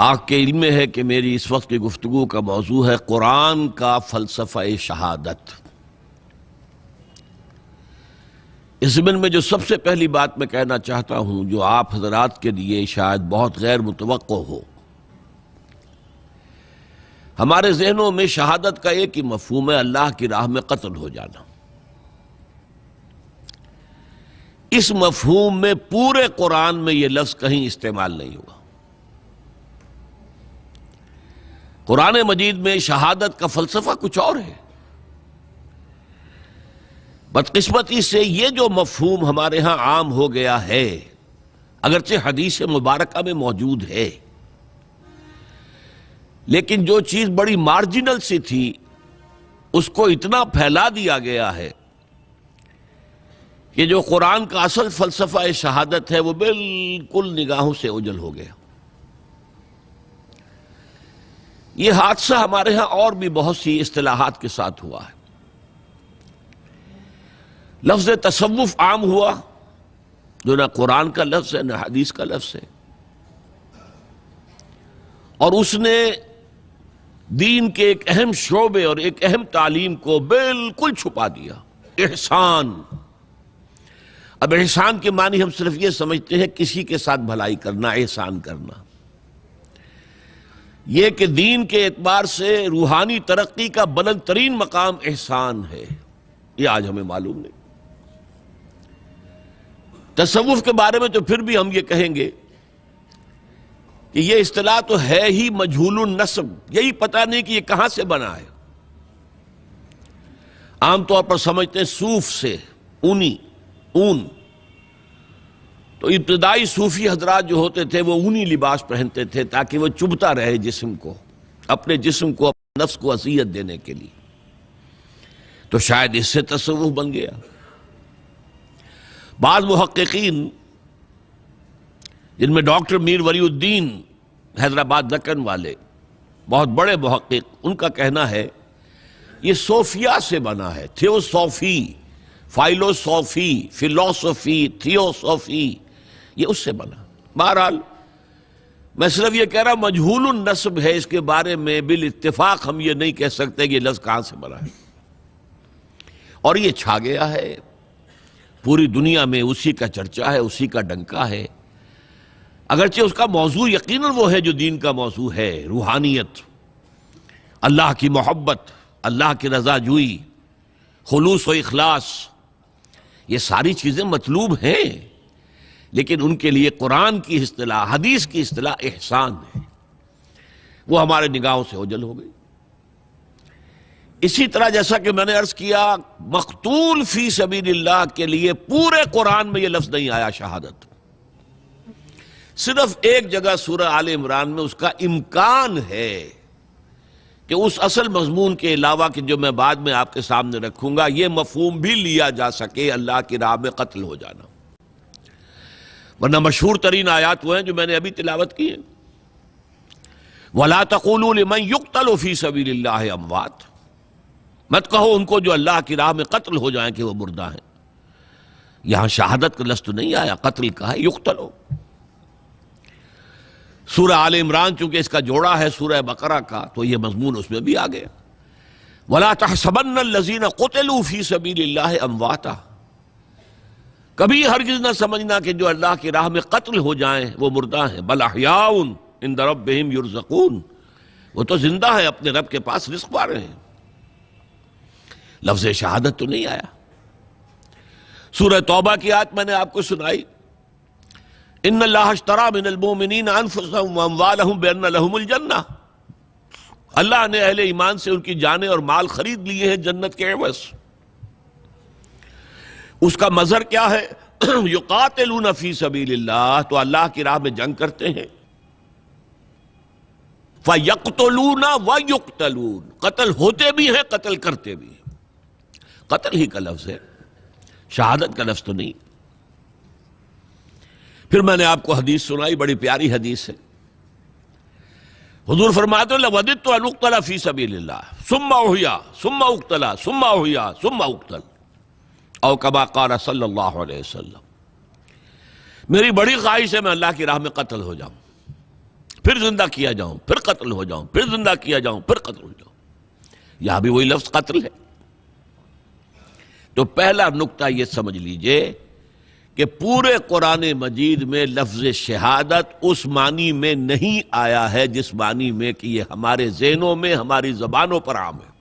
آپ کے علم میں ہے کہ میری اس وقت کی گفتگو کا موضوع ہے قرآن کا فلسفہ شہادت۔ اس ضمن میں جو سب سے پہلی بات میں کہنا چاہتا ہوں، جو آپ حضرات کے لیے شاید بہت غیر متوقع ہو، ہمارے ذہنوں میں شہادت کا ایک ہی مفہوم ہے، اللہ کی راہ میں قتل ہو جانا۔ اس مفہوم میں پورے قرآن میں یہ لفظ کہیں استعمال نہیں ہوا۔ قرآن مجید میں شہادت کا فلسفہ کچھ اور ہے۔ بدقسمتی سے یہ جو مفہوم ہمارے ہاں عام ہو گیا ہے، اگرچہ حدیث مبارکہ میں موجود ہے، لیکن جو چیز بڑی مارجنل سی تھی اس کو اتنا پھیلا دیا گیا ہے کہ جو قرآن کا اصل فلسفہ شہادت ہے وہ بالکل نگاہوں سے اوجھل ہو گیا۔ یہ حادثہ ہمارے ہاں اور بھی بہت سی اصطلاحات کے ساتھ ہوا ہے۔ لفظ تصوف عام ہوا، جو نہ قرآن کا لفظ ہے نہ حدیث کا لفظ ہے، اور اس نے دین کے ایک اہم شعبے اور ایک اہم تعلیم کو بالکل چھپا دیا۔ احسان۔ اب احسان کے معنی ہم صرف یہ سمجھتے ہیں کسی کے ساتھ بھلائی کرنا، احسان کرنا۔ یہ کہ دین کے اعتبار سے روحانی ترقی کا بلند ترین مقام احسان ہے، یہ آج ہمیں معلوم نہیں۔ تصوف کے بارے میں تو پھر بھی ہم یہ کہیں گے کہ یہ اصطلاح تو ہے ہی مجہول النسب، یہی پتہ نہیں کہ یہ کہاں سے بنا ہے۔ عام طور پر سمجھتے ہیں صوف سے، اون۔ تو ابتدائی صوفی حضرات جو ہوتے تھے وہ اونی لباس پہنتے تھے تاکہ وہ چبھتا رہے جسم کو، اپنے جسم کو، اپنے نفس کو اذیت دینے کے لیے۔ تو شاید اس سے تصوف بن گیا۔ بعض محققین، جن میں ڈاکٹر میر ولی الدین حیدرآباد دکن والے، بہت بڑے محقق، ان کا کہنا ہے یہ صوفیہ سے بنا ہے۔ تھیوسوفی، فائلوسوفی، فلسفی، تھیوسوفی، یہ اس سے بنا۔ بہرحال میں صرف یہ کہہ رہا مجہول النسب ہے، اس کے بارے میں بالاتفاق ہم یہ نہیں کہہ سکتے کہ یہ لفظ کہاں سے بنا ہے، اور یہ چھا گیا ہے پوری دنیا میں، اسی کا چرچا ہے، اسی کا ڈنکا ہے۔ اگرچہ اس کا موضوع یقیناً وہ ہے جو دین کا موضوع ہے، روحانیت، اللہ کی محبت، اللہ کی رضا جوئی، خلوص و اخلاص، یہ ساری چیزیں مطلوب ہیں، لیکن ان کے لیے قرآن کی اصطلاح، حدیث کی اصطلاح احسان ہے، وہ ہمارے نگاہوں سے اوجھل ہو گئی۔ اسی طرح جیسا کہ میں نے عرض کیا، مقتول فی سبیل اللہ کے لیے پورے قرآن میں یہ لفظ نہیں آیا شہادت۔ صرف ایک جگہ سورہ آل عمران میں اس کا امکان ہے کہ اس اصل مضمون کے علاوہ کہ جو میں بعد میں آپ کے سامنے رکھوں گا، یہ مفہوم بھی لیا جا سکے اللہ کی راہ میں قتل ہو جانا۔ ورنہ مشہور ترین آیات وہ ہیں جو میں نے ابھی تلاوت کی ہیں۔ وَلَا تَقُولُوا لِمَنْ يُقْتَلُ فِي سَبِيلِ اللَّهِ أَمْوَاتٌ، مت کہو ان کو جو اللہ کی راہ میں قتل ہو جائیں کہ وہ مردہ ہیں۔ یہاں شہادت کا لفظ تو نہیں آیا، قتل کا ہے، یقتلو۔ سورہ آل عمران چونکہ اس کا جوڑا ہے سورہ بقرہ کا، تو یہ مضمون اس میں بھی آ گیا۔ وَلَا تَحْسَبَنَّ الَّذِينَ قُتِلُوا فِي سَبِيلِ اللَّهِ أَمْوَاتًا، کبھی ہرگز نہ سمجھنا کہ جو اللہ کی راہ میں قتل ہو جائیں وہ مردہ ہیں۔ بل احیاء عند ربہم یرزقون، وہ تو زندہ ہیں، اپنے رب کے پاس رزق پا رہے ہیں۔ لفظ شہادت تو نہیں آیا۔ سورہ توبہ کی آیت میں نے آپ کو سنائی، ان اللہ اشتری من المؤمنین انفسهم واموالهم بان لهم الجنہ، اللہ نے اہل ایمان سے ان کی جانیں اور مال خرید لیے ہیں جنت کے عوض۔ اس کا مظہر کیا ہے؟ یقاتلون فی سبیل اللہ، تو اللہ کی راہ میں جنگ کرتے ہیں۔ فیقتلون ویقتلون، قتل ہوتے بھی ہیں، قتل کرتے بھی ہیں۔ قتل ہی کا لفظ ہے، شہادت کا لفظ تو نہیں۔ پھر میں نے آپ کو حدیث سنائی، بڑی پیاری حدیث ہے۔ حضور فرماتے ہیں لَوَدِدْتُ أَنْ أُقْتَلَ فِي سَبِيلِ اللَّهِ ثُمَّ أُحْيَا ثُمَّ أُقْتَلَ ثُمَّ أُحْيَا ثُمَّ أُقْتَلَ او کما قال صلی اللہ علیہ وسلم، میری بڑی خواہش ہے میں اللہ کی راہ میں قتل ہو جاؤں، پھر زندہ کیا جاؤں، پھر قتل ہو جاؤں، پھر زندہ کیا جاؤں، پھر قتل ہو جاؤں۔ یہاں بھی وہی لفظ قتل ہے۔ تو پہلا نقطہ یہ سمجھ لیجئے کہ پورے قرآن مجید میں لفظ شہادت اس معنی میں نہیں آیا ہے جس معنی میں کہ یہ ہمارے ذہنوں میں، ہماری زبانوں پر عام ہے۔